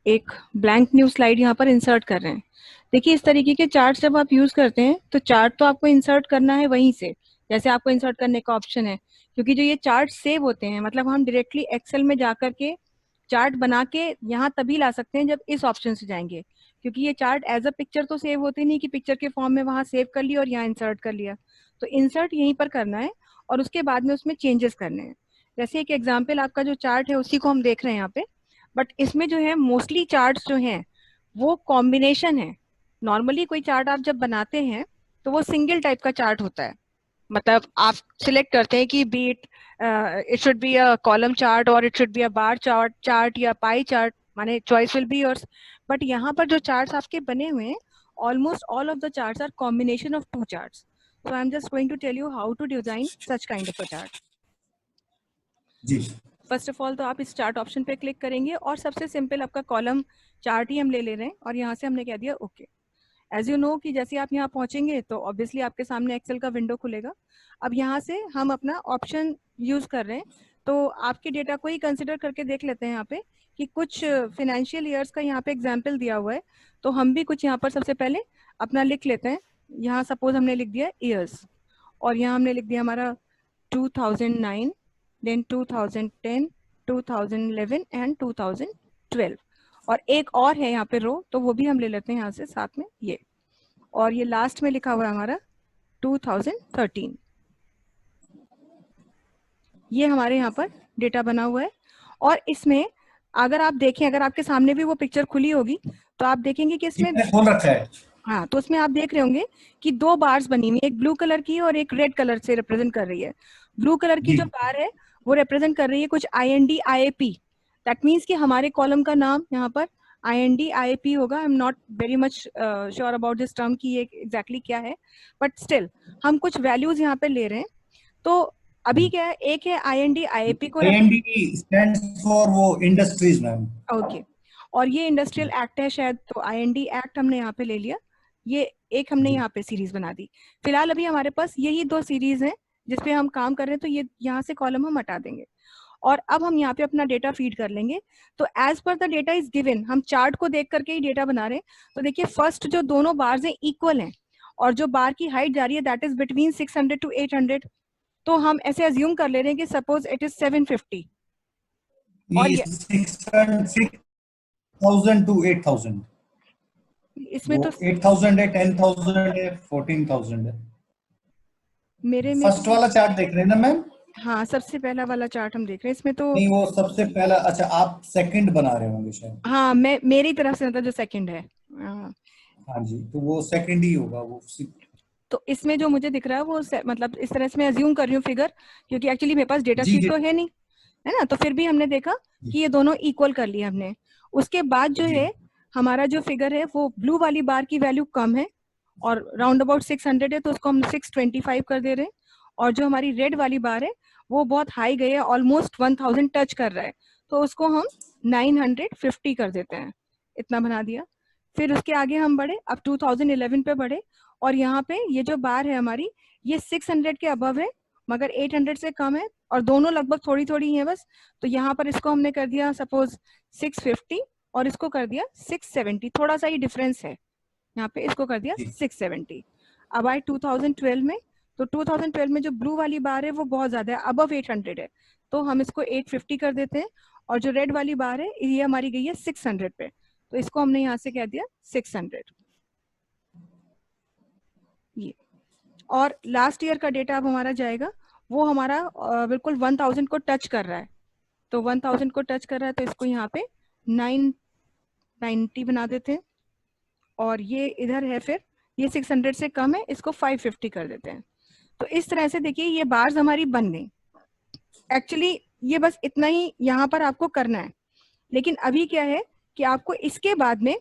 एक blank new slide यहाँ पर इंसर्ट कर रहे हैं। देखिए इस तरीके के चार्ट जब आप यूज करते हैं तो चार्ट तो आपको इंसर्ट करना है वहीं से, जैसे आपको इंसर्ट करने का ऑप्शन है, क्योंकि जो ये चार्ट सेव होते हैं मतलब हम डायरेक्टली एक्सेल में जाकर के चार्ट बना के यहाँ तभी ला सकते हैं जब इस ऑप्शन से जाएंगे, क्योंकि ये चार्ट एज अ पिक्चर तो सेव होते नहीं कि पिक्चर के फॉर्म में वहां सेव कर लिया और यहाँ इंसर्ट कर लिया। तो इंसर्ट यहीं पर करना है और उसके बाद में उसमें चेंजेस करने हैं। जैसे एक एग्जाम्पल आपका जो चार्ट है उसी को हम देख रहे हैं यहाँ पे, बट इसमें जो है मोस्टली चार्ट्स जो हैं वो कॉम्बिनेशन है। नॉर्मली कोई चार्ट आप जब बनाते हैं तो वो सिंगल टाइप का चार्ट होता है, मतलब आप सिलेक्ट करते हैं कि बीट it should be a column chart और it should be a bar chart chart या पाई चार्ट, माने choice will be yours. But यहाँ पर जो चार्ट्स आपके बने हुए हैं almost all of the charts are combination of two charts. So I am just going to tell you how to design such kind of a chart. जी first of all तो आप इस चार्ट ऑप्शन पे click करेंगे और सबसे simple आपका column chart ही हम ले रहे हैं और यहाँ से हमने कह दिया ओके। एज यू नो कि जैसे आप यहाँ पहुंचेंगे तो ऑब्वियसली आपके सामने एक्सेल का विंडो खुलेगा। अब यहाँ से हम अपना ऑप्शन यूज कर रहे हैं, तो आपके डेटा को ही कंसिडर करके देख लेते हैं यहाँ पे कि कुछ फिनेंशियल ईयर्स का यहाँ पे एग्जाम्पल दिया हुआ है, तो हम भी कुछ यहाँ पर सबसे पहले अपना लिख लेते हैं। यहाँ सपोज हमने लिख दिया ईयर्स और यहाँ हमने लिख दिया हमारा 2009, देन 2010, 2011 एंड 2012। और एक और है यहाँ पे रो, तो वो भी हम ले लेते हैं यहाँ से साथ में ये। और ये लास्ट में लिखा हुआ है हमारा 2013। ये हमारे यहाँ पर डेटा बना हुआ है। और इसमें अगर आप देखें, अगर आपके सामने भी वो पिक्चर खुली होगी तो आप देखेंगे कि इसमें खोल रखा है। हाँ, तो उसमें आप देख रहे होंगे कि दो बार्स बनी हुई, एक ब्लू कलर की और एक रेड कलर से रिप्रेजेंट कर रही है। ब्लू कलर की जी जो बार है वो रिप्रेजेंट कर रही है कुछ IND IAP। दैट मीन्स कि हमारे कॉलम का नाम यहाँ पर IND IAP होगा। I am not very much sure about this term कि ये एग्जैक्टली क्या है, बट स्टिल हम कुछ वैल्यूज यहाँ पे ले रहे हैं। तो अभी क्या है, एक है IND IAP को IND स्टैंड्स फॉर वो इंडस्ट्रीज मैम। ओके, और ये इंडस्ट्रियल एक्ट है शायद, तो IND एक्ट हमने यहाँ पे ले लिया। ये एक हमने जी यहाँ पे सीरीज बना दी। फिलहाल अभी हमारे पास यही दो सीरीज हैं जिसपे हम काम कर रहे हैं, तो ये यहाँ से कॉलम हम हटा देंगे और अब हम यहाँ पे अपना डेटा फीड कर लेंगे। तो as per the data is given, हम चार्ट को देख करके ही डेटा बना रहे हैं। तो देखिए फर्स्ट जो दोनों बार्स हैं इक्वल हैं और जो बार की हाइट जा रही है दैट इज बिटवीन 600 to 800। तो हम ऐसे अज्यूम कर ले रहे हैं कि सपोज इट इज 750। और ये 6,000 to 8,000। इसमें वो तो 8,000 है, 10,000 है, 14,000 है। मेरे में फर्स्ट तो वाला चार्ट देख रहे हैं ना मैम? हाँ, सबसे पहला वाला चार्ट हम देख रहे हैं इसमें तो। नहीं, वो सबसे पहला। अच्छा, आप सेकंड बना रहे होंगे शायद। हाँ, मैं मेरी तरफ से मतलब जो सेकंड है। हाँ, हाँ जी, तो वो सेकंड ही होगा वो। तो इसमें जो मुझे दिख रहा है वो मतलब इस तरह से मैं अज्यूम कर रही हूँ फिगर, क्योंकि एक्चुअली मेरे पास डेटा जी शीट जी तो है नहीं, है ना। तो फिर भी हमने देखा जी कि ये दोनों इक्वल कर लिए हमने। उसके बाद जो जी है हमारा जो फिगर है वो ब्लू वाली बार की वैल्यू कम है और राउंड अबाउट 600 है, तो उसको हम 625 कर दे रहे हैं। और जो हमारी रेड वाली बार है वो बहुत हाई गई है, ऑलमोस्ट 1000 टच कर रहा है, तो उसको हम 950 कर देते हैं। इतना बना दिया। फिर उसके आगे हम बढ़े, अब 2011 पे बढ़े और यहाँ पे ये जो बार है हमारी ये 600 के अबव है मगर 800 से कम है और दोनों लगभग थोड़ी थोड़ी है बस। तो यहाँ पर इसको हमने कर दिया सपोज 650 और इसको कर दिया 670, थोड़ा सा ही डिफरेंस है यहाँ पे, इसको कर दिया जी 670। अब आए 2012 में, तो 2012 में जो ब्लू वाली बार है वो बहुत ज्यादा है, अबव 800 है, तो हम इसको 850 कर देते हैं। और जो रेड वाली बार है ये हमारी गई है 600 पे, तो इसको हमने यहाँ से कह दिया 600। ये और लास्ट ईयर का डेटा अब हमारा जाएगा, वो हमारा बिल्कुल 1000 को टच कर रहा है। तो 1000 को टच कर रहा है तो इसको यहाँ पे 990 बना देते हैं। और ये इधर है फिर ये 600 से कम है, इसको 550 कर देते हैं। तो इस तरह से देखिए ये बार्स हमारी बन गई। एक्चुअली ये बस इतना ही यहाँ पर आपको करना है, लेकिन अभी क्या है कि आपको इसके बाद में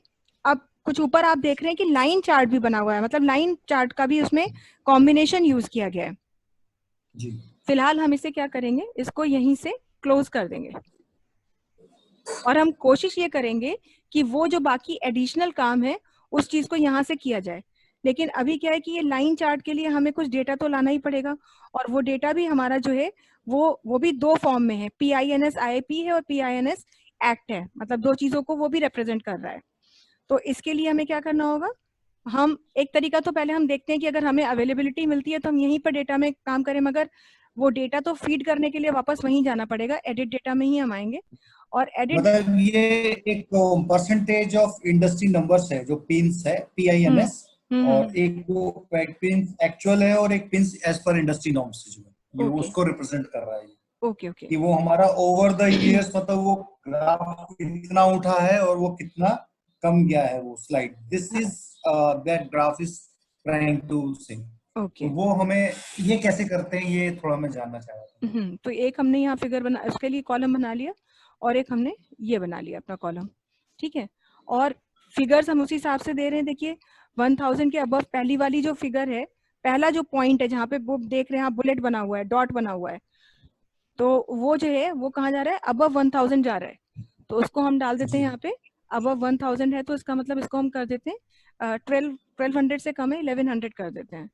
अब कुछ ऊपर आप देख रहे हैं कि लाइन चार्ट भी बना हुआ है, मतलब लाइन चार्ट का भी उसमें कॉम्बिनेशन यूज किया गया है। जी फिलहाल हम इसे क्या करेंगे, इसको यहीं से क्लोज कर देंगे और हम कोशिश ये करेंगे कि वो जो बाकी एडिशनल काम है उस चीज को यहाँ से किया जाए। लेकिन अभी क्या है कि ये लाइन चार्ट के लिए हमें कुछ डेटा तो लाना ही पड़ेगा और वो डेटा भी हमारा जो है वो भी दो फॉर्म में है, PINS IAP है और PINS एक्ट है, मतलब दो चीजों को वो भी रिप्रेजेंट कर रहा है। तो इसके लिए हमें क्या करना होगा, हम एक तरीका तो पहले हम देखते हैं कि अगर हमें अवेलेबिलिटी मिलती है तो हम यहीं पर डेटा में काम करें, मगर वो डेटा तो फीड करने के लिए वापस वहीं जाना पड़ेगा, एडिट डेटा में ही हम आएंगे और एडिट। मतलब ये एक परसेंटेज ऑफ इंडस्ट्री नंबर्स है जो पिंस है, हम्म PINS, और हम्म। एक वो पिंस एक्चुअल है और एक पिंस एज पर इंडस्ट्री नॉर्म्स जो है, ये ओके उसको रिप्रेजेंट कर रहा है ओके ओके। कि वो हमारा ओवर द इयर्स, मतलब वो ग्राफ कितना उठा है और वो कितना कम गया है वो slide, this is that graph is trying to say. तो ओके। वो हमें ये कैसे करते हैं ये थोड़ा मैं जानना चाह रहा था। तो एक हमने यहाँ फिगर बना, उसके लिए कॉलम बना लिया, और एक हमने ये बना लिया अपना कॉलम, ठीक है। और फिगर्स हम उसी हिसाब से दे रहे हैं। देखिए 1000 के अबव पहली वाली जो फिगर है, पहला जो पॉइंट है जहाँ पे वो देख रहे हैं आप, बुलेट बना हुआ है, डॉट बना हुआ है, तो वो जो है वो कहाँ जा रहा है, अबव 1000 जा रहा है। तो उसको हम डाल देते हैं जी। यहाँ पे, अबव 1000 है तो इसका मतलब इसको हम कर देते हैं 1200 से कम है, 1100 कर देते हैं।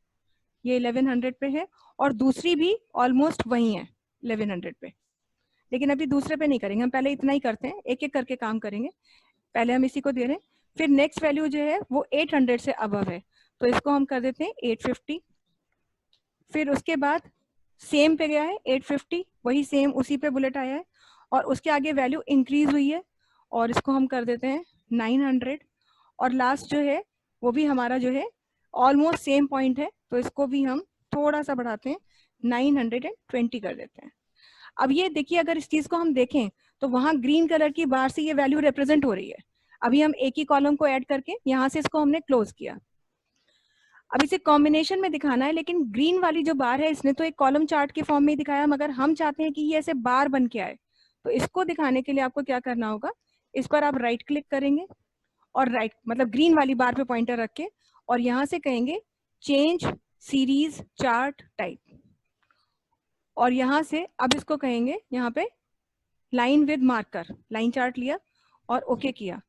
ये 1100 पे है, और दूसरी भी ऑलमोस्ट वही है 1100 पे। लेकिन अभी दूसरे पे नहीं करेंगे, हम पहले इतना ही करते हैं, एक एक करके काम करेंगे। पहले हम इसी को दे रहे हैं, फिर नेक्स्ट वैल्यू जो है वो 800 से अबव है, तो इसको हम कर देते हैं 850। फिर उसके बाद सेम पे गया है 850, वही सेम उसी पे बुलेट आया है, और उसके आगे वैल्यू इंक्रीज हुई है, और इसको हम कर देते हैं 900। और लास्ट जो है वो भी हमारा जो है ऑलमोस्ट सेम पॉइंट है, तो इसको भी हम थोड़ा सा बढ़ाते हैं, 920 कर देते हैं। अब ये देखिए, अगर इस चीज को हम देखें तो वहां ग्रीन कलर की बार से ये वैल्यू रिप्रेजेंट हो रही है। अभी हम एक ही कॉलम को ऐड करके यहाँ से इसको हमने क्लोज किया। अब इसे कॉम्बिनेशन में दिखाना है, लेकिन ग्रीन वाली जो बार है इसने तो एक कॉलम चार्ट के फॉर्म में दिखाया, मगर हम चाहते हैं कि ये ऐसे बार बन के आए। तो इसको दिखाने के लिए आपको क्या करना होगा, इस पर आप राइट क्लिक करेंगे, और राइट मतलब ग्रीन वाली बार पे पॉइंटर रख के, और यहाँ से कहेंगे चेंज सीरीज चार्ट टाइप, और यहाँ से अब इसको कहेंगे यहाँ पे line with marker, line chart लिया और ओके किया।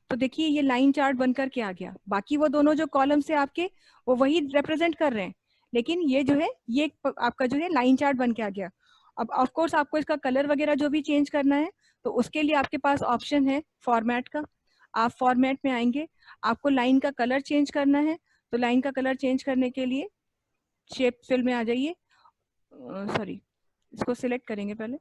तो देखिए ये लाइन चार्ट बनकर के आ गया। बाकी वो दोनों जो कॉलम से आपके वो वही रिप्रेजेंट कर रहे हैं, लेकिन ये जो है ये आपका जो है लाइन चार्ट बन के आ गया। अब ऑफ कोर्स आपको इसका कलर वगैरह जो भी चेंज करना है, तो उसके लिए आपके पास ऑप्शन है फॉर्मेट का। आप फॉर्मेट में आएंगे, आपको लाइन का कलर चेंज करना है, तो लाइन का कलर चेंज करने के लिए शेप फिल में आ जाइए, सॉरी इसको सिलेक्ट करेंगे पहले,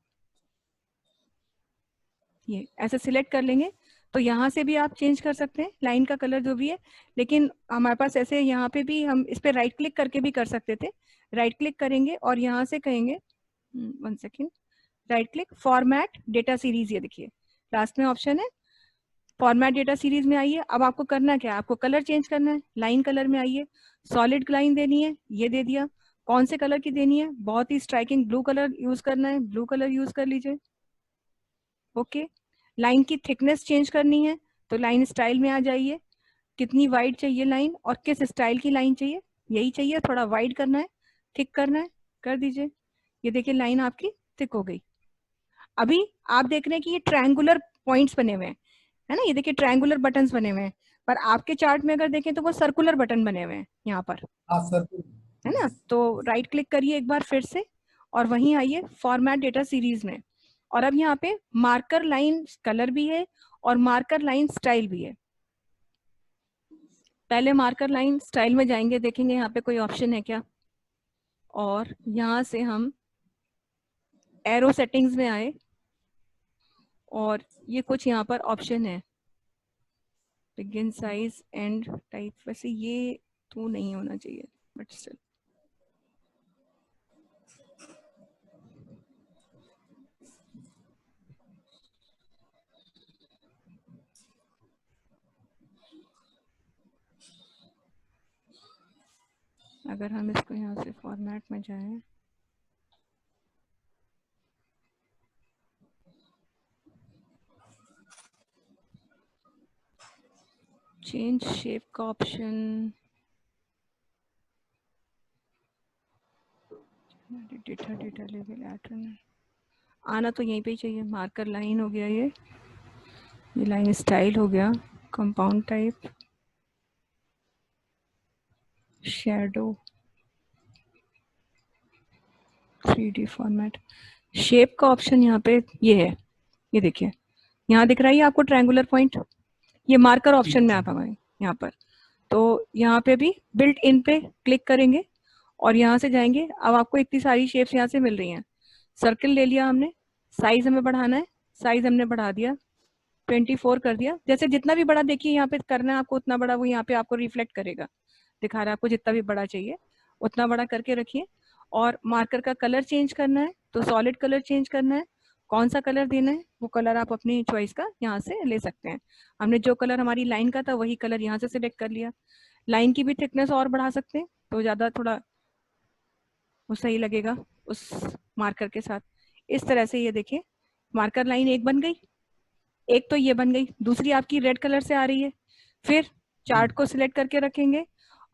ये ऐसे सिलेक्ट कर लेंगे, तो यहाँ से भी आप चेंज कर सकते हैं लाइन का कलर जो भी है। लेकिन हमारे पास ऐसे यहाँ पे भी हम इस पे राइट क्लिक करके भी कर सकते थे। राइट क्लिक करेंगे और यहाँ से कहेंगे 1 second, right click format data series, ये देखिए लास्ट में ऑप्शन है फॉर्मेट डेटा सीरीज में आइए। अब आपको करना क्या है, आपको कलर चेंज करना है, लाइन कलर में आइए, सॉलिड लाइन देनी है, ये दे दिया। कौन से कलर की देनी है, बहुत ही स्ट्राइकिंग ब्लू कलर यूज करना है, ब्लू कलर यूज कर लीजिए। ओके, लाइन की थिकनेस चेंज करनी है, तो लाइन स्टाइल में आ जाइए, कितनी वाइड चाहिए लाइन और किस स्टाइल की लाइन चाहिए, यही चाहिए, थोड़ा वाइड करना है, थिक करना है, कर दीजिए। ये देखिए लाइन आपकी थिक हो गई। अभी आप देख रहे हैं कि ये ट्रायंगुलर पॉइंट्स बने हुए हैं, है ना, ये देखिए ट्रायंगुलर बटन्स बने हुए हैं, पर आपके चार्ट में अगर देखें तो वो सर्कुलर बटन बने हुए हैं यहाँ पर, हाँ सर। है ना। तो राइट क्लिक करिए एक बार फिर से, और वहीं आइए फॉर्मेट डेटा सीरीज में, और अब यहाँ पे मार्कर लाइन कलर भी है और मार्कर लाइन स्टाइल भी है। पहले मार्कर लाइन स्टाइल में जाएंगे, देखेंगे यहाँ पे कोई ऑप्शन है क्या, और यहाँ से हम एरो सेटिंग्स में आए, और ये कुछ यहाँ पर ऑप्शन है, बिगिन साइज एंड टाइप, वैसे ये तो नहीं होना चाहिए बट स्टिल, अगर हम इसको यहाँ से फॉर्मेट में जाएं, चेंज शेप का option, data data level pattern आना तो यहीं पे ही चाहिए। मार्कर लाइन हो गया, ये लाइन स्टाइल हो गया, compound type, shadow, 3D format, shape का ऑप्शन यहाँ पे ये है, ये देखिए यहाँ दिख रहा है आपको ट्रायंगुलर पॉइंट, ये मार्कर ऑप्शन में जी। आप हमारे यहाँ पर, तो यहाँ पे भी बिल्ट इन पे क्लिक करेंगे और यहाँ से जाएंगे। अब आपको इतनी सारी शेप्स यहाँ से मिल रही हैं। सर्कल ले लिया हमने, साइज हमें बढ़ाना है, साइज हमने बढ़ा दिया, 24 कर दिया। जैसे जितना भी बड़ा देखिए यहाँ पे करना है आपको, उतना बड़ा वो यहाँ पे आपको रिफ्लेक्ट करेगा, दिखा रहा है आपको जितना भी बड़ा चाहिए उतना बड़ा करके रखिए। और मार्कर का कलर चेंज करना है तो सॉलिड कलर चेंज करना है, कौन सा कलर देना है वो कलर आप अपनी चॉइस का यहाँ से ले सकते हैं। हमने जो कलर हमारी लाइन का था वही कलर यहाँ से सिलेक्ट कर लिया। लाइन की भी थिकनेस और बढ़ा सकते हैं तो ज़्यादा थोड़ा वो सही लगेगा उस मार्कर के साथ। इस तरह से ये देखिए मार्कर लाइन एक बन गई, एक तो ये बन गई, दूसरी आपकी रेड कलर से आ रही है। फिर चार्ट को सिलेक्ट करके रखेंगे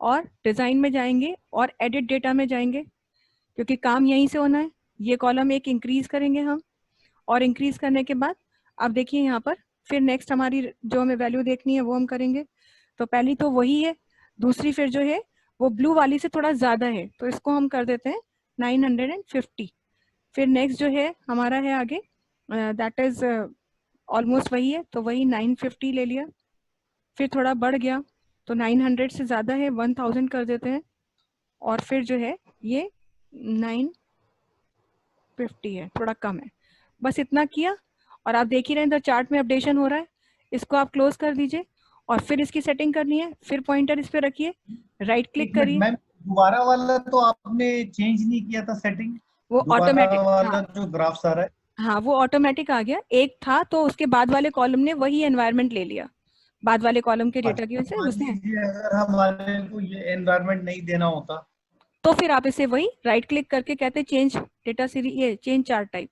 और डिजाइन में जाएंगे और एडिट डेटा में जाएंगे, क्योंकि काम यहीं से होना है। ये कॉलम एक इंक्रीज करेंगे हम, और इंक्रीज करने के बाद अब देखिए यहाँ पर फिर नेक्स्ट हमारी जो हमें वैल्यू देखनी है वो हम करेंगे। तो पहली तो वही है, दूसरी फिर जो है वो ब्लू वाली से थोड़ा ज्यादा है तो इसको हम कर देते हैं 950। फिर नेक्स्ट जो है हमारा है आगे दैट इज ऑलमोस्ट वही है तो वही 950 ले लिया। फिर थोड़ा बढ़ गया तो 900 से ज़्यादा है 1000 कर देते हैं, और फिर जो है ये 950 है, थोड़ा कम है। बस इतना किया और आप देख ही रहे हैं इधर चार्ट में अपडेशन हो रहा है। इसको आप क्लोज कर दीजिए और फिर इसकी सेटिंग करनी है। फिर पॉइंटर इस पे रखिए, राइट क्लिक एक मिनट करिए। मैम, दोबारा वाला तो आपने चेंज नहीं किया था सेटिंग? वो दोबारा ऑटोमेटिक, हाँ वाला जो ग्राफ्स आ रहा है? हाँ वो ऑटोमेटिक आ गया। एक था तो उसके बाद वाले कॉलम ने वही एनवायरनमेंट ले लिया, बाद वाले कॉलम के डेटा की अच्छा, वजह से मान उसने। लीजिए अगर हमारे को ये एनवायरनमेंट नहीं देना होता? तो फिर आप इसे वही राइट क्लिक करके कहते हैं चेंज डेटा सीरीज, ये चेंज चार्ट टाइप।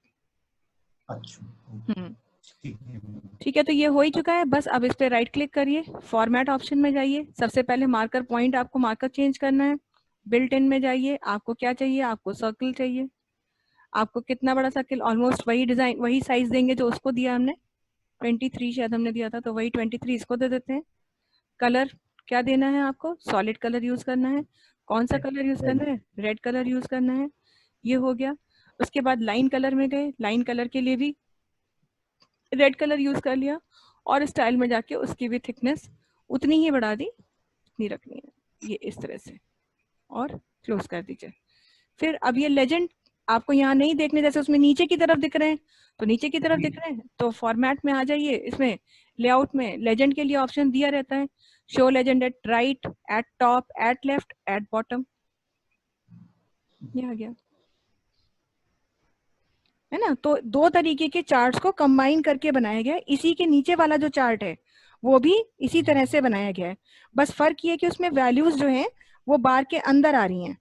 अच्छा, हम्म, ठीक है। ठीक है, तो ये हो ही चुका है। बस अब इस पे राइट क्लिक करिए, फॉर्मेट ऑप्शन में जाइए, सबसे पहले मार्कर पॉइंट आपको मार्कर चेंज करना है। बिल्ट इन में जाइए, आपको क्या चाहिए, आपको सर्कल चाहिए, आपको कितना बड़ा सर्कल, ऑलमोस्ट वही डिजाइन वही साइज देंगे जो उसको दिया हमने, 23 शायद हमने दिया था तो वही 23 इसको दे देते हैं। कलर क्या देना है आपको, सॉलिड कलर यूज करना है। कौन सा कलर यूज करना है, रेड कलर यूज करना है। ये हो गया। उसके बाद लाइन कलर में गए, लाइन कलर के लिए भी रेड कलर यूज कर लिया, और स्टाइल में जाके उसकी भी थिकनेस उतनी ही बढ़ा दी, उतनी रखनी है ये इस तरह से, और क्लोज कर दीजिए। फिर अब ये लेजेंड आपको यहाँ नहीं देखने, जैसे उसमें नीचे की तरफ दिख रहे हैं तो नीचे की तरफ दिख रहे हैं तो फॉर्मेट में आ जाइए। इसमें लेआउट में लेजेंड के लिए ऑप्शन दिया रहता है, show legend at right, at top, at left, at bottom, ये आ गया है ना। तो दो तरीके के चार्ट्स को कंबाइन करके बनाया गया है। इसी के नीचे वाला जो चार्ट है वो भी इसी तरह से बनाया गया है, बस फर्क ये है कि उसमें वैल्यूज जो हैं वो बार के अंदर आ रही हैं,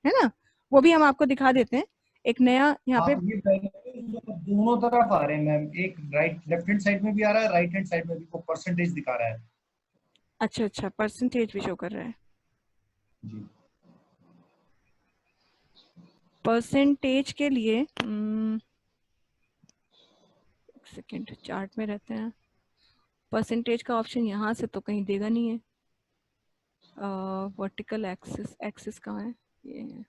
है ना। वो भी हम आपको दिखा देते हैं। एक नया यहाँ पे, हाँ, ये दोनों तरफ आ रहे हैं मैम, एक राइट लेफ्ट हैंड साइड में भी आ रहा है, राइट हैंड साइड में भी वो परसेंटेज दिखा रहा है। अच्छा अच्छा परसेंटेज भी शो कर रहा है। जी। परसेंटेज के लिए एक सेकेंड, चार्ट में रहते हैं। परसेंटेज का ऑप्शन यहाँ से तो कहीं देगा नहीं है। वर्टिकल एक्सिस, एक्सिस कहाँ है, ये है।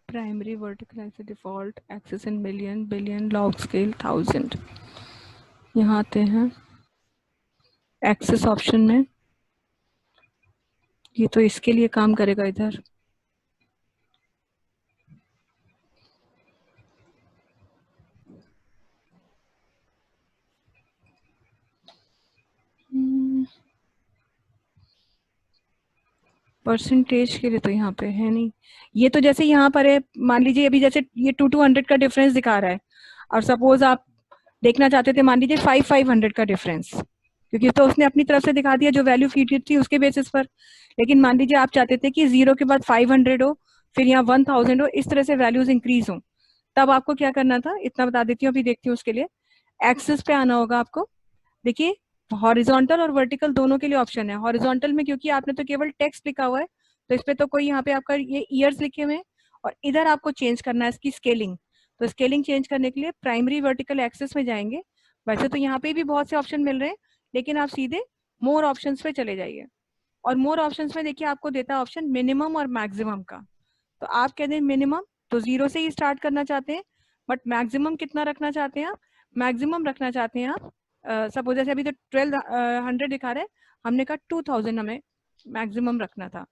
Primary vertical axis, default axis in million, billion, log scale, 1000। यहाँ आते हैं एक्सिस ऑप्शन में, ये तो इसके लिए काम करेगा इधर। परसेंटेज के लिए तो यहाँ पे है नहीं। ये तो जैसे यहाँ पर है, मान लीजिए अभी जैसे ये 200 का डिफरेंस दिखा रहा है, और सपोज आप देखना चाहते थे मान लीजिए 500 का डिफरेंस, क्योंकि तो उसने अपनी तरफ से दिखा दिया जो वैल्यू फीड थी उसके बेसिस पर। लेकिन मान लीजिए आप चाहते थे कि 0 के बाद 500 हो, फिर यहाँ 1000 हो, इस तरह से वैल्यूज इंक्रीज हो, तब आपको क्या करना था, इतना बता देती हूँ, अभी देखती हूँ उसके लिए। एक्सेस पे आना होगा आपको। देखिए हॉरिजॉन्टल और वर्टिकल दोनों के लिए ऑप्शन है। हॉरिजॉन्टल में क्योंकि आपने तो केवल टेक्स्ट लिखा हुआ है, तो इस पे तो कोई यहाँ पे आपका ये ईयर्स लिखे हुए हैं, और इधर आपको चेंज करना है इसकी स्केलिंग। तो स्केलिंग चेंज करने के लिए प्राइमरी वर्टिकल एक्सेस में जाएंगे। वैसे तो यहाँ पे भी बहुत से ऑप्शन मिल रहे हैं, लेकिन आप सीधे मोर ऑप्शंस पे चले जाइए। और मोर ऑप्शंस में देखिए आपको देता है ऑप्शन मिनिमम और मैक्सिमम का। तो आप कहते हैं मिनिमम, तो 0 से ही स्टार्ट करना चाहते हैं, बट मैक्सिमम कितना रखना चाहते हैं आप? मैक्सिमम रखना चाहते हैं आप, सपोज जैसे अभी तो 1200 दिखा रहा है, हमने कहा 2000 हमें मैक्सिमम रखना था।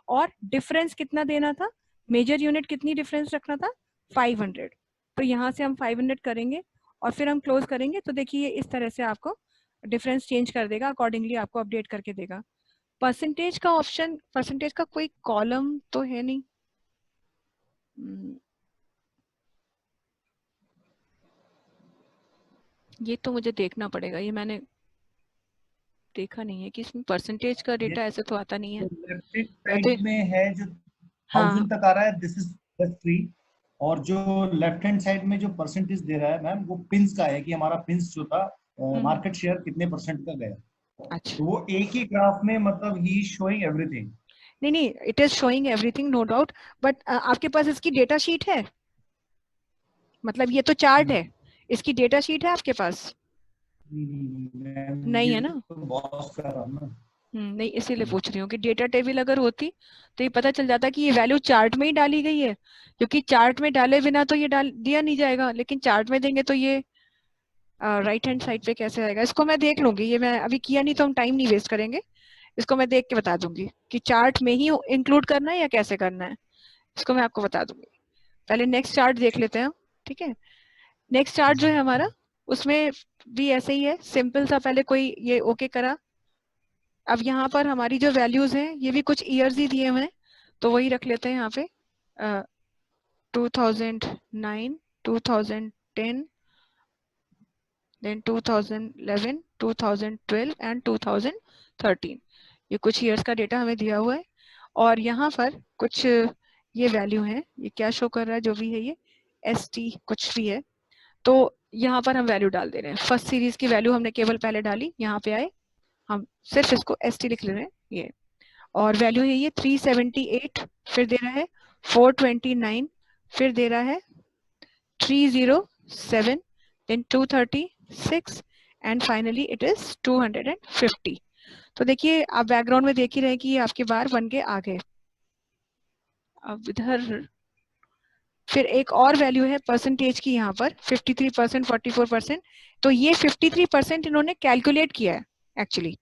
और डिफरेंस कितना देना था, मेजर यूनिट कितनी डिफरेंस रखना था, 500। तो यहाँ से हम 500 करेंगे और फिर हम क्लोज करेंगे। तो देखिए इस तरह से आपको डिफरेंस चेंज कर देगा, अकॉर्डिंगली आपको अपडेट करके देगा। परसेंटेज का ऑप्शन, परसेंटेज का कोई कॉलम तो है नहीं। ये तो मुझे देखना पड़ेगा, ये मैंने देखा नहीं है कि इसमें परसेंटेज का डेटा ऐसे तो आता नहीं है। लेफ्ट हैंड वैसे साइड में है जो हाँ, 1000 तक आ रहा है, दिस इज फ्री। और जो लेफ्ट हैंड साइड में जो परसेंटेज दे रहा है मैम, वो पिंस का है कि हमारा पिंस जो था हम्म, मार्केट शेयर कितने परसेंट का गया। अच्छा। तो वो एक ही ग्राफ में मतलब ही शोइंग एवरीथिंग। नहीं नहीं, it is showing everything no doubt, but आपके पास इसकी डेटा शीट है? मतलब ये तो चार्ट है, इसकी डेटा शीट है आपके पास? मैम नहीं ये है ना? तो बॉस कर रहा हूँ ना। नहीं, इसीलिए पूछ रही हूँ कि डेटा टेबल अगर होती तो ये पता चल जाता कि ये वैल्यू चार्ट में ही डाली गई है, क्योंकि चार्ट में डाले बिना तो ये डाल दिया नहीं जाएगा, लेकिन चार्ट में देंगे तो ये राइट हैंड साइड पे कैसे आएगा? इसको मैं देख लूंगी, ये मैं अभी किया नहीं तो हम टाइम नहीं वेस्ट करेंगे। इसको मैं देख के बता दूंगी कि चार्ट में ही इंक्लूड करना है या कैसे करना है, इसको मैं आपको बता दूंगी। पहले नेक्स्ट चार्ट देख लेते हैं, ठीक है? नेक्स्ट चार्ट जो है हमारा, उसमें भी ऐसे ही है, सिंपल सा। पहले कोई ये ओके करा, अब यहाँ पर हमारी जो वैल्यूज हैं ये भी कुछ ईयर्स ही दिए हुए हैं, तो वही रख लेते हैं यहाँ पे। 2009, 2010, देन 2011, 2012 एंड 2013, ये कुछ ईयर्स का डेटा हमें दिया हुआ है। और यहाँ पर कुछ ये वैल्यू है, ये क्या शो कर रहा है जो भी है, ये ST कुछ भी है। तो यहाँ पर हम वैल्यू डाल दे रहे हैं, फर्स्ट सीरीज की वैल्यू हमने केवल पहले डाली, यहाँ पे आए हम सिर्फ इसको ST लिख ले रहे हैं ये। और वैल्यू है ये 378, फिर दे रहा है 429, फिर दे रहा है 307, then 236, and finally it is 250। तो देखिए आप बैकग्राउंड में देख ही रहे कि ये आपके बार बन के आ गए। अब इधर फिर एक और वैल्यू है परसेंटेज की, यहाँ पर 53%, 44%। तो ये 53% इन्होंने कैलकुलेट किया है एक्चुअली।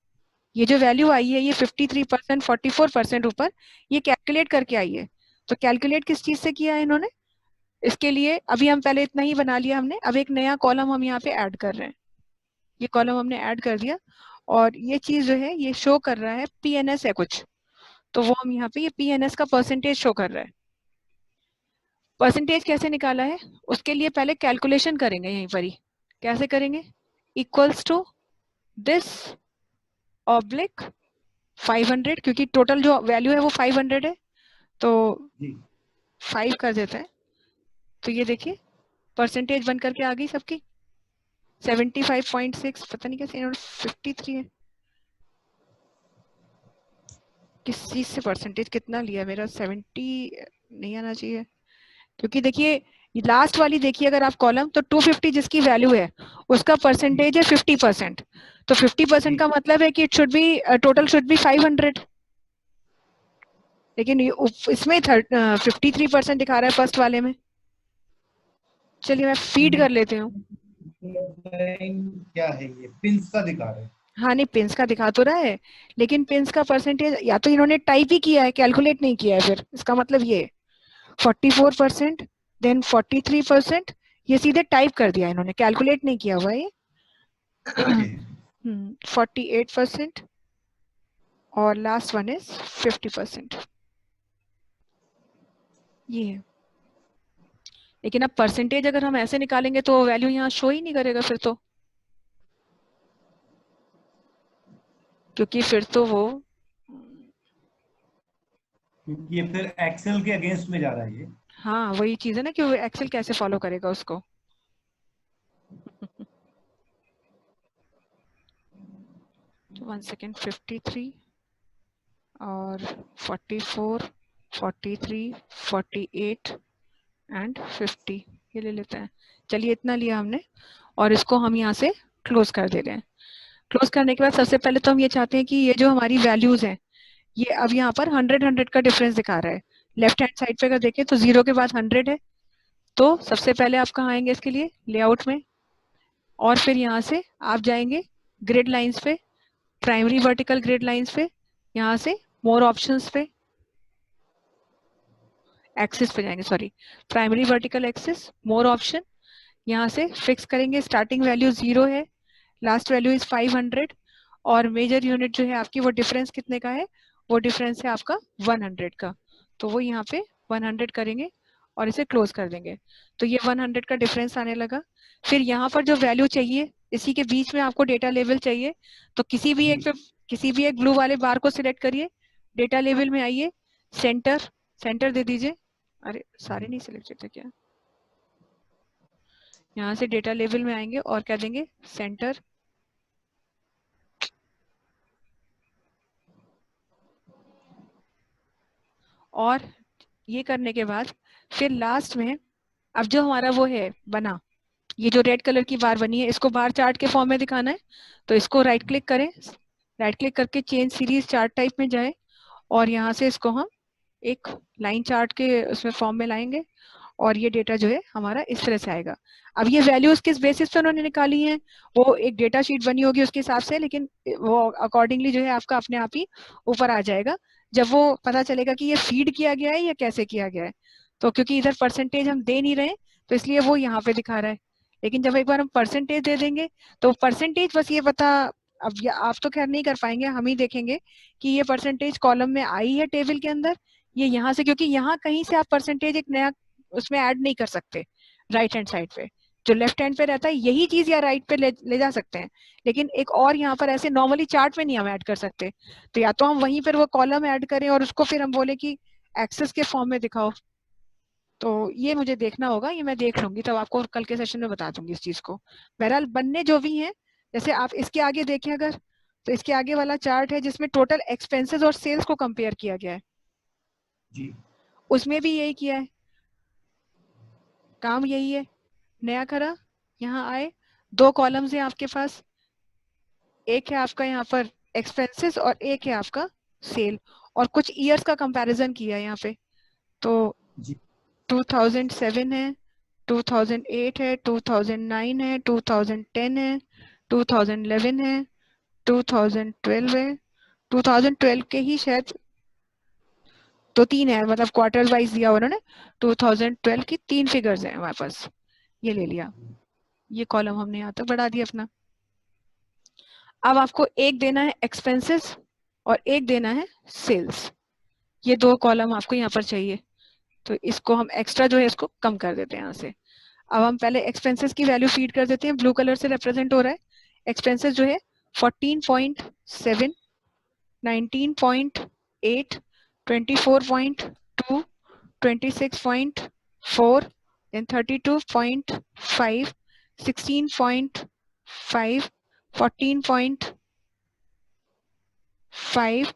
ये जो वैल्यू आई है ये 53%, 44% ऊपर, ये कैलकुलेट करके आई है। तो कैलकुलेट किस चीज से किया है इन्होंने? इसके लिए अभी हम पहले इतना ही बना लिया हमने, अब एक नया कॉलम हम यहाँ पे ऐड कर रहे हैं। ये कॉलम हमने ऐड कर दिया, और ये चीज जो है ये शो कर रहा है PNS है कुछ, तो वो हम यहाँ पे ये PNS का परसेंटेज शो कर रहा है। परसेंटेज कैसे निकाला है उसके लिए पहले कैलकुलेशन करेंगे यहीं पर ही। कैसे करेंगे? इक्वल्स टू दिस ऑब्लिक 500, क्योंकि टोटल जो वैल्यू है वो 500 है, तो 5 कर देते हैं। तो ये देखिए परसेंटेज बन करके आ गई सबकी 75.6, पता नहीं कैसे इन्होंने 53 है, किस चीज से परसेंटेज कितना लिया मेरा, 70 नहीं आना चाहिए। क्योंकि देखिए लास्ट वाली देखिए अगर आप कॉलम, तो 250 जिसकी वैल्यू है उसका परसेंटेज है 50%। तो 50% का मतलब है कि it should B, total should be 500, लेकिन इसमें 53% दिखा रहा है फर्स्ट वाले में। चलिए मैं फीड कर लेती हूँ। क्या है ये, पिंस का दिखा रहे हैं। हाँ नहीं, पिंस का दिखा तो रहा है, लेकिन पिंस का परसेंटेज या तो इन्होंने टाइप ही किया है, कैलकुलेट नहीं किया है, फिर इसका मतलब ये 44%, देन 43%, ये सीधे टाइप कर दिया इन्होंने, कैलकुलेट नहीं किया हुआ ये। ओके 48%, और लास्ट वन इज 50%, ये है। लेकिन अब परसेंटेज अगर हम ऐसे निकालेंगे तो वैल्यू यहाँ शो ही नहीं करेगा फिर तो, क्योंकि फिर तो वो, क्योंकि ये फिर एक्सेल के अगेंस्ट में जा रहा है ये। हाँ वही चीज है ना कि वो एक्सेल कैसे फॉलो करेगा उसको। 1 सेकेंड, 53 और 44, 43, 48 एंड 50 ये ले लेते हैं। चलिए इतना लिया हमने और इसको हम यहाँ से क्लोज कर दे रहे हैं। क्लोज करने के बाद सबसे पहले तो हम ये चाहते हैं कि ये जो हमारी वैल्यूज हैं ये अब यहाँ पर 100 का डिफरेंस दिखा रहा है। लेफ्ट हैंड साइड पे अगर देखें तो 0 के बाद 100 है। तो सबसे पहले आप कहाँ आएंगे इसके लिए, लेआउट में, और फिर यहाँ से आप जाएंगे ग्रिड लाइंस पे, प्राइमरी वर्टिकल ग्रिड लाइंस पे, यहाँ से मोर ऑप्शंस पे, एक्सिस पे जाएंगे, सॉरी प्राइमरी वर्टिकल एक्सिस, मोर ऑप्शन, यहाँ से फिक्स करेंगे स्टार्टिंग वैल्यू 0 है, लास्ट वैल्यू इज 500 और मेजर यूनिट जो है आपकी वो डिफरेंस कितने का है, वो डिफरेंस है आपका 100 का। तो वो यहाँ पे 100 करेंगे और इसे क्लोज कर देंगे। तो ये 100 का डिफरेंस आने लगा। फिर यहाँ पर जो वैल्यू चाहिए इसी के बीच में आपको डेटा लेवल चाहिए, तो किसी भी एक ब्लू वाले बार को सिलेक्ट करिए, डेटा लेवल में आइए, सेंटर दे दीजिए। अरे सारे नहीं सिलेक्टेड थे क्या, यहाँ से डेटा लेवल में आएंगे और क्या देंगे, सेंटर, और ये करने के बाद फिर लास्ट में अब जो हमारा वो है बना, ये जो रेड कलर की बार बनी है इसको बार चार्ट के फॉर्म में दिखाना है। तो इसको राइट क्लिक करें, राइट क्लिक करके चेंज सीरीज चार्ट टाइप में जाए और यहाँ से इसको हम एक लाइन चार्ट के उसमें फॉर्म में लाएंगे और ये डेटा जो है हमारा इस तरह से आएगा। अब ये वैल्यूज किस बेसिस पे उन्होंने निकाली हैं, वो एक डेटा शीट बनी होगी उसके हिसाब से, लेकिन वो अकॉर्डिंगली जो है आपका अपने आप ही ऊपर आ जाएगा जब वो पता चलेगा कि ये फीड किया गया है या कैसे किया गया है। तो क्योंकि इधर परसेंटेज हम दे नहीं रहे तो इसलिए वो यहाँ पे दिखा रहा है, लेकिन जब एक बार हम परसेंटेज दे देंगे तो परसेंटेज बस ये पता, अब आप तो खैर नहीं कर पाएंगे, हम ही देखेंगे कि ये परसेंटेज कॉलम में आई है टेबल के अंदर, ये यहाँ से, क्योंकि यहाँ कहीं से आप परसेंटेज एक नया उसमें ऐड नहीं कर सकते। राइट हैंड साइड पे जो लेफ्ट हैंड पे रहता है यही चीज या राइट पे ले जा सकते हैं, लेकिन एक और यहाँ पर ऐसे नॉर्मली चार्ट में नहीं हम ऐड कर सकते। तो या तो हम वहीं पर वो कॉलम ऐड करें और उसको फिर हम बोले कि एक्सेस के फॉर्म में दिखाओ। तो ये मुझे देखना होगा, ये मैं देख लूंगी तब आपको कल के सेशन में बता दूंगी इस चीज को। बहरहाल बनने जो भी हैं, जैसे आप इसके आगे देखें अगर, तो इसके आगे वाला चार्ट है जिसमें टोटल एक्सपेंसेस और सेल्स को कंपेयर किया गया है जी, उसमें भी यही किया है, काम यही है। नया करा, यहाँ आए, दो कॉलम्स हैं आपके पास, एक है आपका यहाँ पर एक्सपेंसेस और एक है आपका सेल, और कुछ ईयर्स का कंपैरिजन किया है यहाँ पे। तो 2007 है, 2008 है, 2009 है, 2010 है, 2011 है, 2012 है, 2012 के ही शायद तो 3 है, मतलब क्वार्टर वाइज दिया उन्होंने। 2012 की 3 फिगर्स हैं हमारे पास, ये ले लिया, ये कॉलम हमने यहाँ तक बढ़ा दिया अपना। अब आपको एक देना है एक्सपेंसेस और एक देना है सेल्स, ये दो कॉलम आपको यहाँ पर चाहिए। तो इसको हम एक्स्ट्रा जो है इसको कम कर देते हैं यहाँ से। अब हम पहले एक्सपेंसेस की वैल्यू फीड कर देते हैं, ब्लू कलर से रिप्रेजेंट हो रहा है। एक्सपेंसेस जो है 14.7, 19.8, 24.2, 26.4, then 32.5, 16.5, 14.5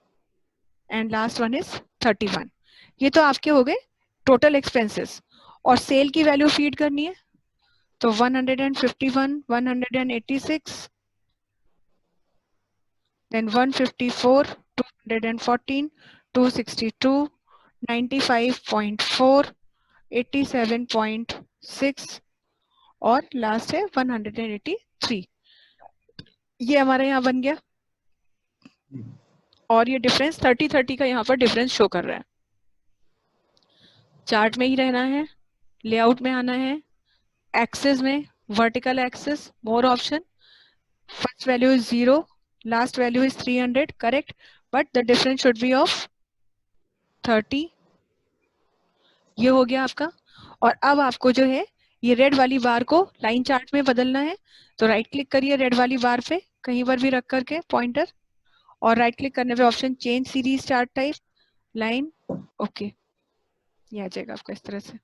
and last one is 31। ये तो आपके हो गए टोटल एक्सपेंसेस, और सेल की वैल्यू फीड करनी है तो 151, 186, then 154, 214, 262, 95.4, 87.6 और लास्ट है 183। ये हमारा यहाँ बन गया, और ये डिफरेंस 30 का यहाँ पर डिफरेंस शो कर रहा है। चार्ट में ही रहना है, लेआउट में आना है, एक्सेस में vertical access, more option, first value is 0, last value is 300, correct, but the difference should be of 30। ये हो गया आपका। और अब आपको जो है ये रेड वाली बार को लाइन चार्ट में बदलना है, तो राइट क्लिक करिए रेड वाली बार पे कहीं पर भी रख करके पॉइंटर, और राइट क्लिक करने पे option change series chart type, line, okay, ये आ जाएगा आपका इस तरह से।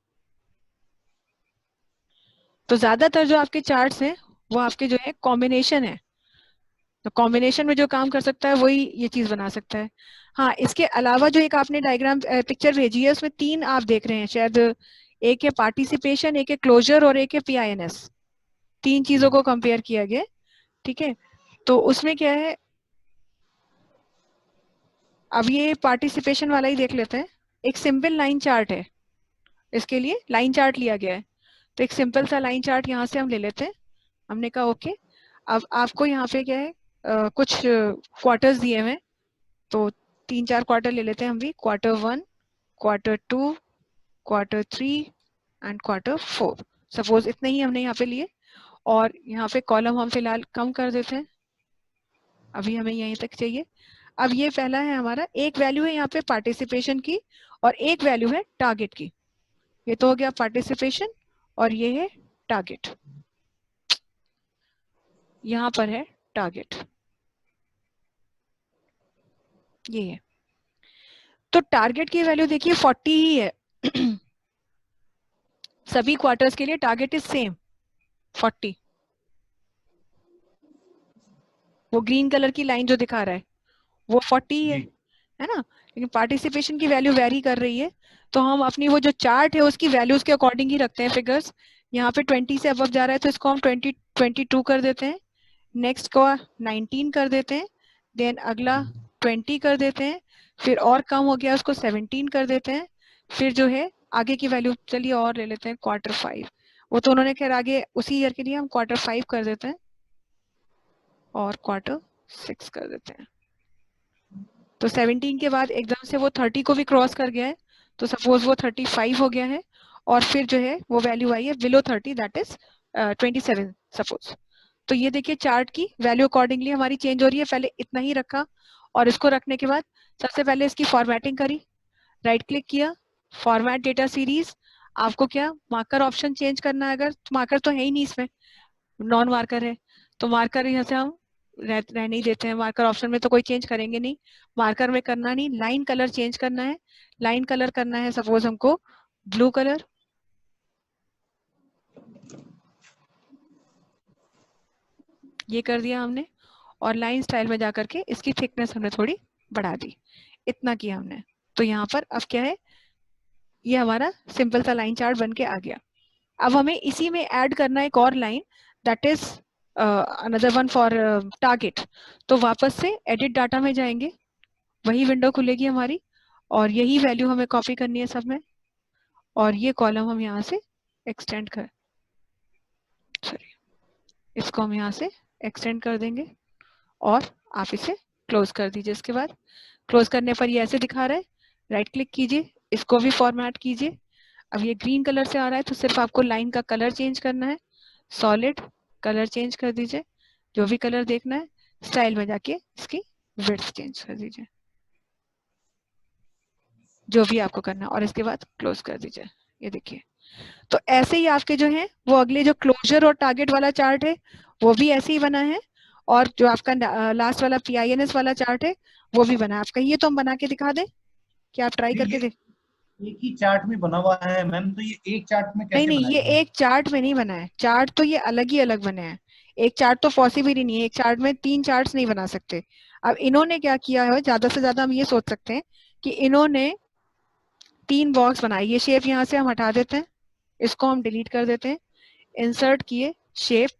तो ज्यादातर जो आपके चार्ट्स हैं वो आपके जो है कॉम्बिनेशन है, तो कॉम्बिनेशन में जो काम कर सकता है वही ये चीज बना सकता है। हाँ, इसके अलावा जो एक आपने डायग्राम पिक्चर भेजी है उसमें 3 आप देख रहे हैं शायद, एक है पार्टिसिपेशन, एक है क्लोजर और एक है PINS। 3 चीजों को कंपेयर किया गया। ठीक है, तो उसमें क्या है, अब ये पार्टिसिपेशन वाला ही देख लेते हैं। एक सिंपल लाइन चार्ट है, इसके लिए लाइन चार्ट लिया गया है। तो एक सिंपल सा लाइन चार्ट यहाँ से हम ले लेते हैं। हमने कहा ओके। अब आपको यहाँ पे क्या है, कुछ क्वार्टर्स दिए हुए हैं, तो 3-4 क्वार्टर ले लेते हैं हम भी। Q1, Q2, Q3 and Q4। Suppose इतने ही हमने यहाँ पे लिए, और यहाँ पे कॉलम हम फिलहाल कम कर देते हैं, अभी हमें यहीं तक चाहिए। अब ये पहला है हमारा, एक वैल्यू है यहाँ पे पार्टिसिपेशन की और एक वैल्यू है टारगेट की। ये तो हो गया पार्टिसिपेशन और ये है टारगेट, यहाँ पर है टारगेट, ये है। तो टारगेट की वैल्यू देखिए 40 ही है सभी क्वार्टर्स के लिए टारगेट इज सेम 40। वो ग्रीन कलर की लाइन जो दिखा रहा है वो 40 है ना। लेकिन पार्टिसिपेशन की वैल्यू वेरी कर रही है, तो हम अपनी वो जो चार्ट है उसकी वैल्यूज के अकॉर्डिंग ही रखते हैं फिगर्स। यहाँ पे 20 से अबव जा रहा है तो इसको हम 22 कर देते हैं, नेक्स्ट को 19 कर देते हैं, देन अगला 20 कर देते हैं, फिर और कम हो गया उसको 17 कर देते हैं, फिर जो है आगे की वैल्यू चलिए और ले लेते हैं Q5। वो तो उन्होंने खैर आगे उसी ईयर के लिए हम Q5 कर देते हैं और Q6 कर देते हैं। तो 17 के बाद एकदम से वो 30 को भी क्रॉस कर गया है, तो सपोज वो 35 हो गया है, और फिर जो है वो वैल्यू आई है बिलो 30, दैट इज 27 सपोज। तो ये देखिए चार्ट की वैल्यू अकॉर्डिंगली हमारी चेंज हो रही है। पहले इतना ही रखा, और इसको रखने के बाद सबसे पहले इसकी फॉर्मेटिंग करी, राइट क्लिक किया, फॉर्मेट डेटा सीरीज। आपको क्या मार्कर ऑप्शन चेंज करना है, अगर मार्कर तो है ही नहीं इसमें, नॉन मार्कर है, तो मार्कर यहाँ से हम रहने ही देते हैं। मार्कर ऑप्शन में तो कोई चेंज करेंगे नहीं, मार्कर में करना नहीं। लाइन कलर चेंज करना है, लाइन कलर करना है सपोज हमको ब्लू कलर, ये कर दिया हमने। और लाइन स्टाइल में जाकर के इसकी थिकनेस हमने थोड़ी बढ़ा दी, इतना किया हमने। तो यहाँ पर अब क्या है, ये हमारा सिंपल सा लाइन चार्ट बन के आ गया। अब हमें इसी में ऐड करना है एक और line, that is another one for target. तो वापस से एडिट डाटा में जाएंगे, वही विंडो खुलेगी हमारी, और यही वैल्यू हमें कॉपी करनी है सब में, और ये कॉलम हम यहाँ से एक्सटेंड कर, सॉरी, इसको हम यहाँ से एक्सटेंड कर देंगे, और आप इसे क्लोज कर दीजिए। इसके बाद क्लोज करने पर ये ऐसे दिखा रहा है, राइट क्लिक कीजिए, इसको भी फॉर्मेट कीजिए। अब ये ग्रीन कलर से आ रहा है तो सिर्फ आपको लाइन का कलर चेंज करना है, सॉलिड कलर चेंज कर दीजिए, जो भी कलर देखना है, स्टाइल में जाके इसकी विड्थ चेंज कर दीजिए, जो भी आपको करना है, और इसके बाद क्लोज कर दीजिए। ये देखिए, तो ऐसे ही आपके जो है वो अगले जो क्लोजर और टारगेट वाला चार्ट है वो भी ऐसे ही बना है, और जो आपका लास्ट वाला PINS वाला चार्ट है वो भी बना है। आप कहिए तो हम बना के दिखा दें, कि आप ट्राई करके देख। एक ही चार्ट में बना हुआ है मैम, तो ये एक चार्ट में नहीं कैसे नहीं, ये बनाएगा? एक चार्ट में नहीं बना है, चार्ट तो ये अलग ही अलग बने हैं। एक चार्ट तो पॉसिबल ही नहीं है, एक चार्ट में 3 चार्ट्स नहीं बना सकते। अब इन्होंने क्या किया है, ज्यादा से ज्यादा हम ये सोच सकते हैं कि इन्होंने 3 बॉक्स बनाए। ये शेप यहाँ से हम हटा देते हैं, इसको हम डिलीट कर देते हैं, इंसर्ट किए शेप,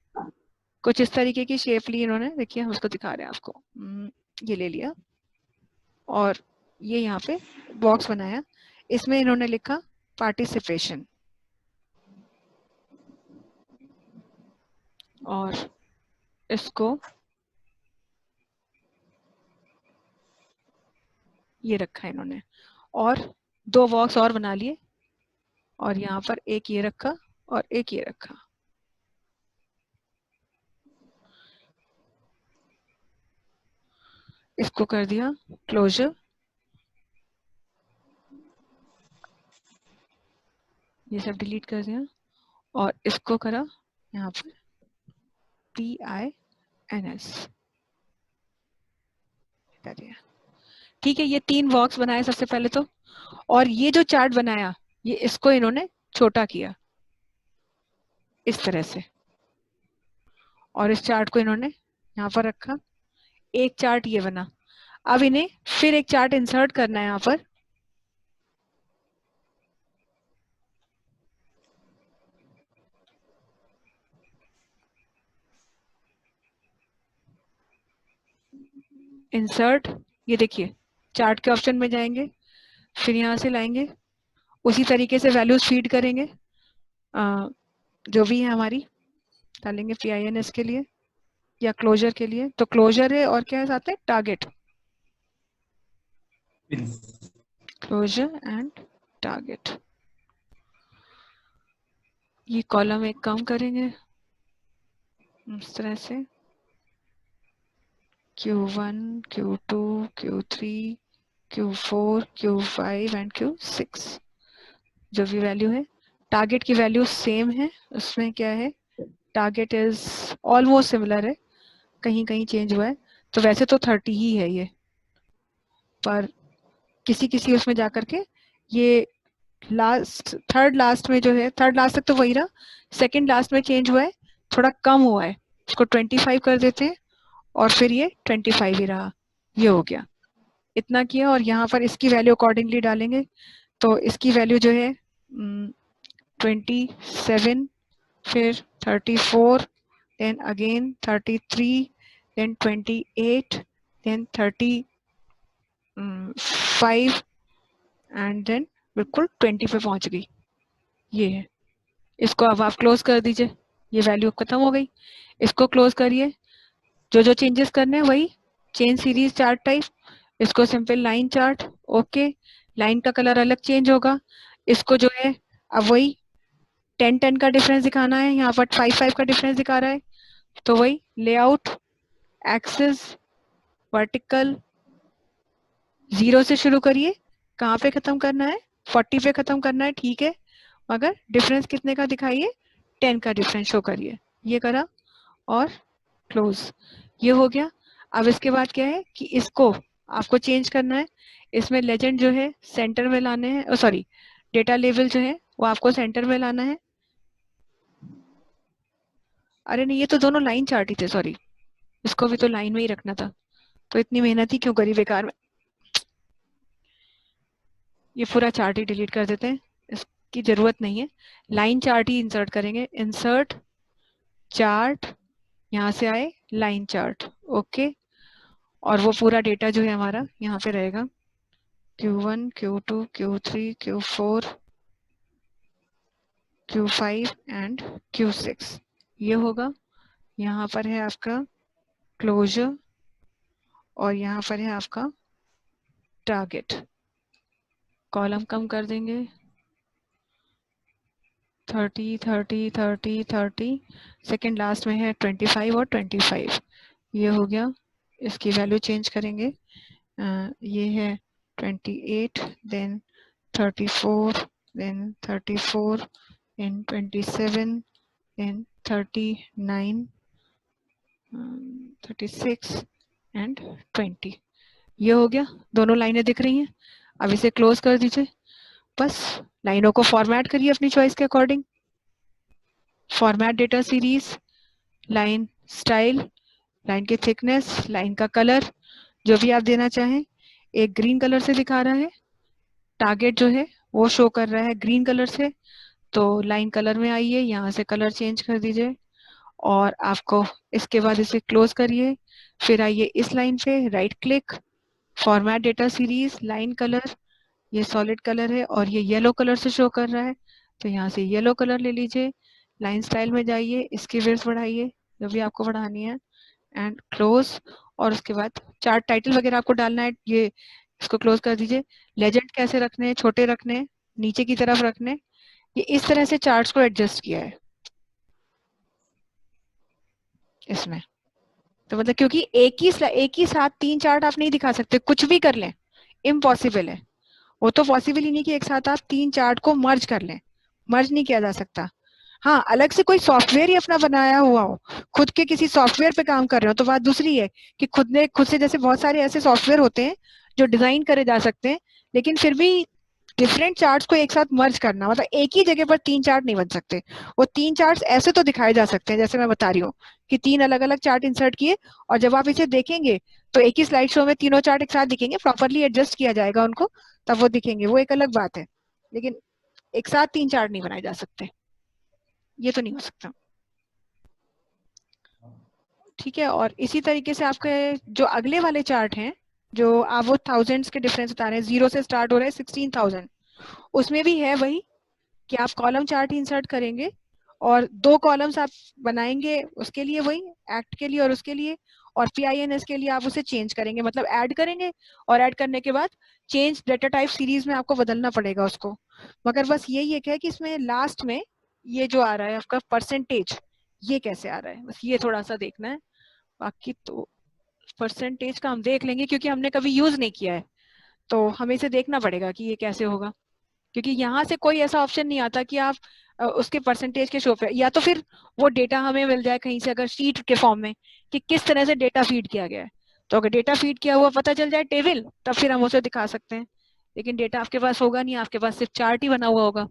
कुछ इस तरीके की शेप ली इन्होंने, देखिए हम उसको दिखा रहे हैं आपको, ये ले लिया, और ये यहाँ पे बॉक्स बनाया, इसमें इन्होंने लिखा पार्टिसिपेशन, और इसको ये रखा इन्होंने, और 2 बॉक्स और बना लिए, और यहाँ पर एक ये रखा और एक ये रखा। इसको कर दिया क्लोजर, ये सब डिलीट कर दिया, और इसको करा यहाँ पर PINS दिया। ठीक है, ये 3 बॉक्स बनाए सबसे पहले तो, और ये जो चार्ट बनाया ये इसको इन्होंने छोटा किया इस तरह से, और इस चार्ट को इन्होंने यहाँ पर रखा, एक चार्ट ये बना। अब इन्हें फिर एक चार्ट इंसर्ट करना है यहाँ पर। इंसर्ट, ये देखिए चार्ट के ऑप्शन में जाएंगे, फिर यहाँ से लाएंगे, उसी तरीके से वैल्यूज फीड करेंगे जो भी है हमारी, डालेंगे PINS के लिए या क्लोजर के लिए। तो क्लोजर है और क्या है साथ में, टारगेट, क्लोजर एंड टारगेट। ये कॉलम एक कम करेंगे इस तरह से, Q1, Q2, Q3, Q4, Q5 and Q6 जो भी वैल्यू है। टारगेट की वैल्यू सेम है, उसमें क्या है, टारगेट इज ऑलमोस्ट सिमिलर है, कहीं कहीं चेंज हुआ है। तो वैसे तो 30 ही है ये, पर किसी किसी उसमें जाकर के ये लास्ट, थर्ड लास्ट में जो है, थर्ड लास्ट तक तो वही रहा, सेकंड लास्ट में चेंज हुआ है, थोड़ा कम हुआ है, इसको 25 कर देते हैं और फिर ये 25 ही रहा, ये हो गया। इतना किया और यहाँ पर इसकी वैल्यू अकॉर्डिंगली डालेंगे। तो इसकी वैल्यू जो है 27, फिर 34, then again 33, then 28, then 35 and then बिल्कुल 20 पे पहुंच गई। ये है, इसको अब आप क्लोज कर दीजिए, ये वैल्यू खत्म हो गई। इसको क्लोज करिए, जो जो चेंजेस करने हैं वही, चेंज सीरीज चार्ट टाइप, इसको simple line chart, okay. Line का कलर अलग चेंज होगा, इसको जो है अब वही 10-10 का डिफरेंस दिखाना है, यहाँ पर 5-5 का डिफरेंस दिखा रहा है। तो वही लेआउट, एक्सिस, वर्टिकल, 0 से शुरू करिए, कहाँ पे खत्म करना है, 40 पे खत्म करना है, ठीक है, मगर डिफरेंस कितने का दिखाइए, 10 का डिफरेंस शो करिए। ये करा और क्लोज, ये हो गया। अब इसके बाद क्या है कि इसको आपको चेंज करना है, इसमें लेजेंड जो है सेंटर में लाने हैं, सॉरी डेटा लेवल जो है वो आपको सेंटर में लाना है। अरे नहीं, ये तो दोनों लाइन चार्ट ही थे, सॉरी, इसको भी तो लाइन में ही रखना था, तो इतनी मेहनत ही क्यों करी बेकार में। ये पूरा चार्ट ही डिलीट कर देते हैं, इसकी जरूरत नहीं है, लाइन चार्ट ही इंसर्ट करेंगे। इंसर्ट चार्ट, यहाँ से आए लाइन चार्ट, ओके। और वो पूरा डेटा जो है हमारा यहाँ पे रहेगा, Q1, Q2, Q3, Q4, Q5 and Q6 ये होगा। यहाँ पर है आपका क्लोजर और यहाँ पर है आपका टारगेट। कॉलम कम कर देंगे, 30, 30, 30, 30, सेकेंड लास्ट में है 25 और 25, ये हो गया। इसकी वैल्यू चेंज करेंगे, ये है 28, then 34, then 34, then 27, then 39, 36 and 20, ये हो गया। दोनों लाइनें दिख रही हैं। अब इसे क्लोज कर दीजिए, बस लाइनों को फॉर्मेट करिए अपनी चॉइस के according. Format data series, line style, line की थिकनेस, लाइन का कलर, जो भी आप देना चाहें। एक ग्रीन कलर से दिखा रहा है, टारगेट जो है वो शो कर रहा है ग्रीन कलर से, तो लाइन कलर में आइए, यहाँ से कलर चेंज कर दीजिए और आपको इसके बाद इसे क्लोज करिए। फिर आइए इस लाइन पे, right click, format data series, line colour, ये सॉलिड कलर है और ये येलो कलर से शो कर रहा है, तो यहाँ से येलो कलर ले लीजिए। लाइन स्टाइल में जाइए, इसकी विड्थ बढ़ाइए जो भी आपको बढ़ानी है एंड क्लोज। और उसके बाद चार्ट टाइटल वगैरह आपको डालना है, ये इसको क्लोज कर दीजिए। लेजेंड कैसे रखने हैं, छोटे रखने हैं, नीचे की तरफ रखने, ये इस तरह से चार्ट्स को एडजस्ट किया है इसमें। तो मतलब क्योंकि एक ही साथ 3 चार्ट आप नहीं दिखा सकते, कुछ भी कर लें इम्पॉसिबल है। वो तो पॉसिबल ही नहीं कि एक साथ आप 3 चार्ट को मर्ज कर लें, मर्ज नहीं किया जा सकता। हाँ, अलग से कोई सॉफ्टवेयर ही अपना बनाया हुआ हो, खुद के किसी सॉफ्टवेयर पे काम कर रहे हो तो बात दूसरी है कि खुद से जैसे बहुत सारे ऐसे सॉफ्टवेयर होते हैं जो डिजाइन करे जा सकते हैं, लेकिन फिर भी डिफरेंट चार्ट्स को एक साथ मर्ज करना, मतलब एक ही जगह पर 3 चार्ट नहीं बन सकते। वो 3 चार्ट्स ऐसे तो दिखाए जा सकते हैं जैसे मैं बता रही हूँ कि 3 अलग अलग चार्ट इंसर्ट किए, और जब आप इसे देखेंगे तो एक ही स्लाइड शो में तीनों चार्ट एक साथ दिखेंगे, प्रॉपरली एडजस्ट किया जाएगा उनको, तब वो दिखेंगे, वो एक अलग बात है। लेकिन एक साथ 3 चार्ट नहीं बनाए जा सकते, ये तो नहीं हो सकता। ठीक है, और इसी तरीके से आपके जो अगले वाले चार्ट हैं, जो आप वो थाउजेंड्स के डिफरेंस बता रहे हैं, 0 से स्टार्ट हो रहे हैं 16,000, उसमें भी है वही कि आप कॉलम चार्ट इंसर्ट करेंगे और 2 कॉलम्स आप बनाएंगे, उसके लिए वही एक्ट के लिए और उसके लिए, और PINS के लिए आप उसे चेंज करेंगे, मतलब ऐड करेंगे, और ऐड करने के बाद चेंज डेटा टाइप सीरीज में आपको बदलना पड़ेगा उसको। मगर बस यही एक है कि इसमें लास्ट में ये जो आ रहा है आपका परसेंटेज, ये कैसे आ रहा है, बस ये थोड़ा सा देखना है। बाकी तो परसेंटेज का हम देख लेंगे, क्योंकि हमने कभी यूज नहीं किया है, तो हमें इसे देखना पड़ेगा कि ये कैसे होगा, क्योंकि यहाँ से कोई ऐसा ऑप्शन नहीं आता कि आप उसके परसेंटेज के शो पे, या तो फिर वो डेटा हमें मिल जाए कहीं से अगर शीट के फॉर्म में कि किस तरह से डेटा फीड किया गया है, तो अगर डेटा फीड किया हुआ पता चल जाए टेबल, तब फिर हम उसे दिखा सकते हैं। लेकिन डेटा आपके पास होगा नहीं, आपके पास सिर्फ चार्ट ही बना हुआ होगा,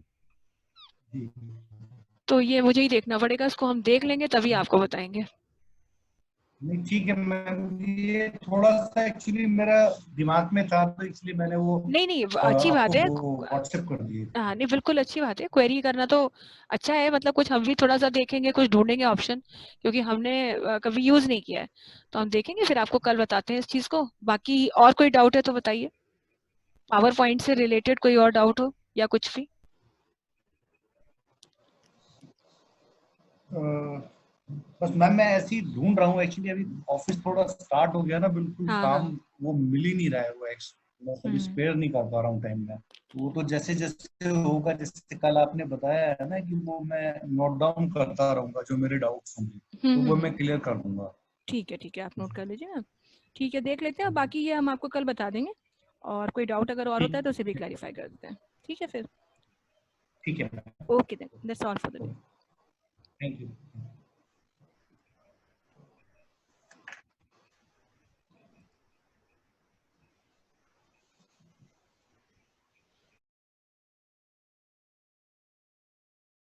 तो ये मुझे ही देखना पड़ेगा, इसको हम देख लेंगे तभी आपको बताएंगे। नहीं ठीक है मैम, ये थोड़ा सा एक्चुअली मेरा दिमाग में था तो इसलिए मैंने वो नहीं अच्छी आपको बात है। व्हाट्सएप कर दिए। हाँ नहीं बिल्कुल अच्छी बात है, क्वेरी करना तो अच्छा है, मतलब कुछ हम भी थोड़ा सा देखेंगे, कुछ ढूंढेंगे ऑप्शन, क्योंकि हमने कभी यूज नहीं किया है, तो हम देखेंगे, फिर आपको कल बताते हैं इस चीज को। बाकी और कोई डाउट है तो बताइए, पावर पॉइंट से रिलेटेड कोई और डाउट हो या कुछ भी। बस मैम मैं ऐसे ही ढूंढ रहा हूँ एक्चुअली, अभी ऑफिस थोड़ा स्टार्ट हो गया ना, बिल्कुल हाँ काम हाँ। वो मिल ही नहीं रहा है, वो मैं कभी स्पेयर नहीं कर पा रहा हूँ टाइम में। तो वो तो जैसे जैसे होगा, जैसे कल आपने बताया है ना कि वो मैं नोट डाउन करता रहूंगा जो मेरे डाउट्स होंगे, तो वो मैं क्लियर कर दूंगा। ठीक है, आप नोट कर लीजिए ना। ठीक है, देख लेते हैं, बाकी ये हम आपको कल बता देंगे, और कोई डाउट अगर और होता है ठीक तो उसे भी क्लैरिफाई कर देते हैं। ठीक है फिर, ठीक है, okay then, that's all for the day. Thank you.